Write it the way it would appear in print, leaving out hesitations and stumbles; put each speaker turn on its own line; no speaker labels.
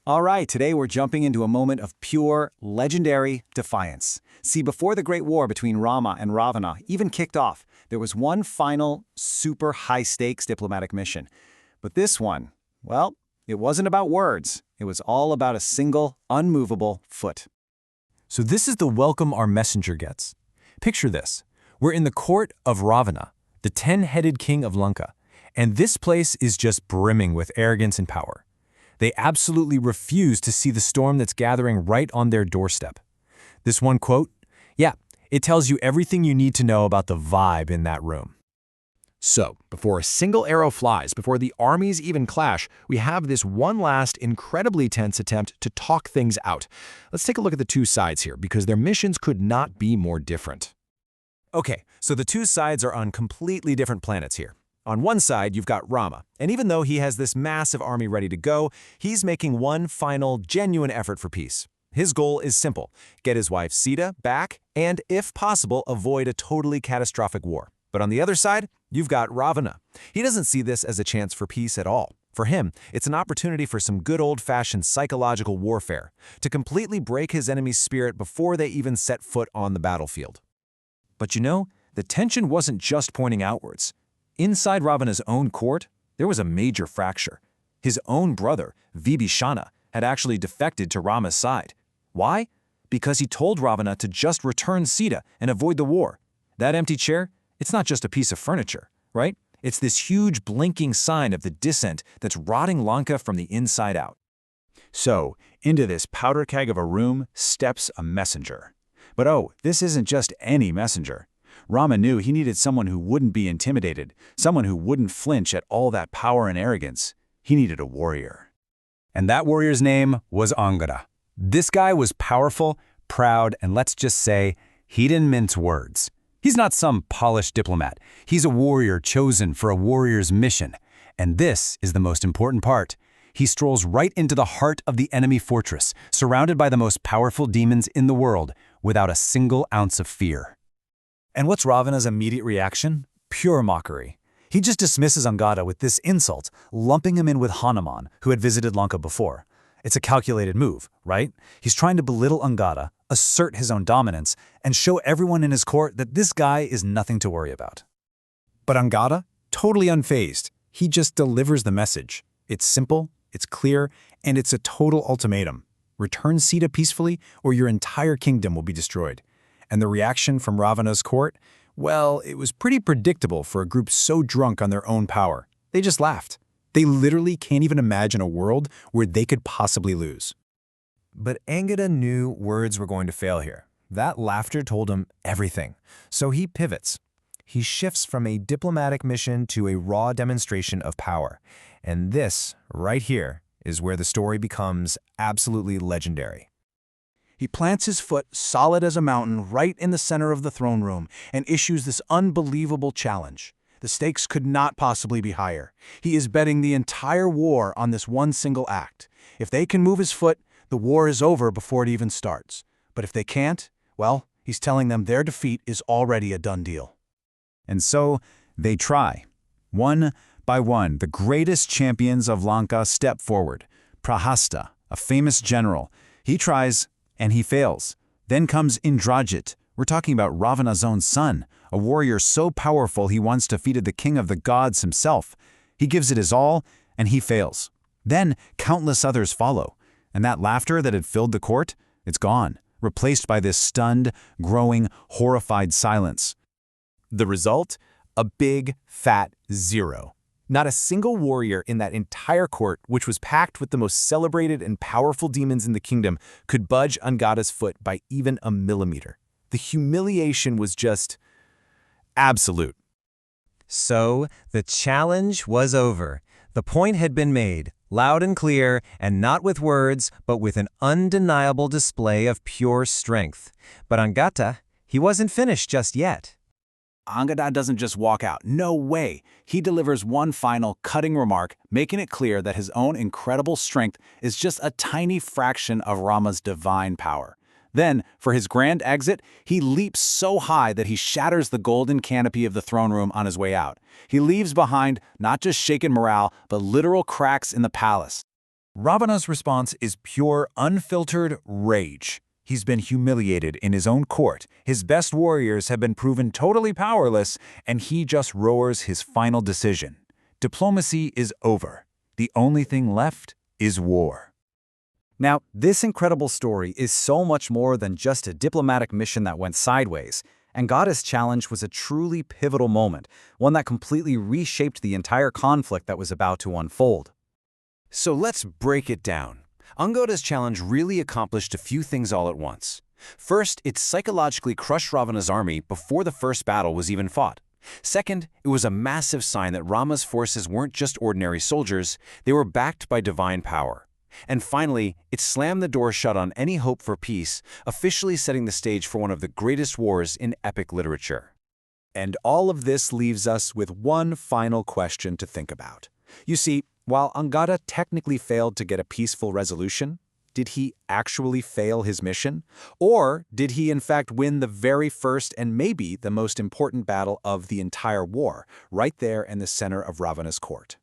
All right, today we're jumping into a moment of pure, legendary defiance. See, before the Great War between Rama and Ravana even kicked off, there was one final, super high-stakes diplomatic mission. But this one, well, it wasn't about words. It was all about a single, unmovable foot.
So this is the welcome our messenger gets. Picture this. We're in the court of Ravana, the 10-headed king of Lanka, and this place is just brimming with arrogance and power. They absolutely refuse to see the storm that's gathering right on their doorstep. This one quote, yeah, it tells you everything you need to know about the vibe in that room.
So, before a single arrow flies, before the armies even clash, we have this one last incredibly tense attempt to talk things out. Let's take a look at the two sides here, because their missions could not be more different.
Okay, so the two sides are on completely different planets here. On one side, you've got Rama, and even though he has this massive army ready to go, he's making one final, genuine effort for peace. His goal is simple: get his wife Sita back and, if possible, avoid a totally catastrophic war. But on the other side, you've got Ravana. He doesn't see this as a chance for peace at all. For him, it's an opportunity for some good old-fashioned psychological warfare, to completely break his enemy's spirit before they even set foot on the battlefield. But you know, the tension wasn't just pointing outwards. Inside Ravana's own court, there was a major fracture. His own brother, Vibhishana, had actually defected to Rama's side. Why? Because he told Ravana to just return Sita and avoid the war. That empty chair, it's not just a piece of furniture, right? It's this huge blinking sign of the dissent that's rotting Lanka from the inside out.
So, into this powder keg of a room steps a messenger. But oh, this isn't just any messenger. Rama knew he needed someone who wouldn't be intimidated, someone who wouldn't flinch at all that power and arrogance. He needed a warrior.
And that warrior's name was Angada. This guy was powerful, proud, and let's just say, he didn't mince words. He's not some polished diplomat. He's a warrior chosen for a warrior's mission. And this is the most important part. He strolls right into the heart of the enemy fortress, surrounded by the most powerful demons in the world, without a single ounce of fear.
And what's Ravana's immediate reaction? Pure mockery. He just dismisses Angada with this insult, lumping him in with Hanuman, who had visited Lanka before. It's a calculated move, right? He's trying to belittle Angada, assert his own dominance, and show everyone in his court that this guy is nothing to worry about. But Angada, totally unfazed, he just delivers the message. It's simple, it's clear, and it's a total ultimatum. Return Sita peacefully, or your entire kingdom will be destroyed. And the reaction from Ravana's court? Well, it was pretty predictable for a group so drunk on their own power. They just laughed. They literally can't even imagine a world where they could possibly lose. But Angada knew words were going to fail here. That laughter told him everything. So he pivots. He shifts from a diplomatic mission to a raw demonstration of power. And this, right here, is where the story becomes absolutely legendary.
He plants his foot solid as a mountain right in the center of the throne room and issues this unbelievable challenge. The stakes could not possibly be higher. He is betting the entire war on this one single act. If they can move his foot, the war is over before it even starts. But if they can't, well, he's telling them their defeat is already a done deal.
And so, they try. One by one, the greatest champions of Lanka step forward. Prahasta, a famous general, he tries and he fails. Then comes Indrajit. We're talking about Ravana's own son, a warrior so powerful he once defeated the king of the gods himself. He gives it his all, and he fails. Then countless others follow, and that laughter that had filled the court, it's gone, replaced by this stunned, growing, horrified silence.
The result? A big, fat 0. Not a single warrior in that entire court, which was packed with the most celebrated and powerful demons in the kingdom, could budge Angada's foot by even a millimeter. The humiliation was just absolute.
So, the challenge was over. The point had been made, loud and clear, and not with words, but with an undeniable display of pure strength. But Angada, he wasn't finished just yet.
Angada doesn't just walk out. No way. He delivers one final, cutting remark, making it clear that his own incredible strength is just a tiny fraction of Rama's divine power. Then, for his grand exit, he leaps so high that he shatters the golden canopy of the throne room on his way out. He leaves behind not just shaken morale, but literal cracks in the palace. Ravana's response is pure, unfiltered rage. He's been humiliated in his own court, his best warriors have been proven totally powerless, and he just roars his final decision. Diplomacy is over. The only thing left is war.
Now, this incredible story is so much more than just a diplomatic mission that went sideways. Angada's challenge was a truly pivotal moment, one that completely reshaped the entire conflict that was about to unfold.
So let's break it down. Angada's challenge really accomplished a few things all at once. First, it psychologically crushed Ravana's army before the first battle was even fought. Second, it was a massive sign that Rama's forces weren't just ordinary soldiers, they were backed by divine power. And finally, it slammed the door shut on any hope for peace, officially setting the stage for one of the greatest wars in epic literature.
And all of this leaves us with one final question to think about. You see, while Angada technically failed to get a peaceful resolution, did he actually fail his mission? Or did he in fact win the very first and maybe the most important battle of the entire war, right there in the center of Ravana's court?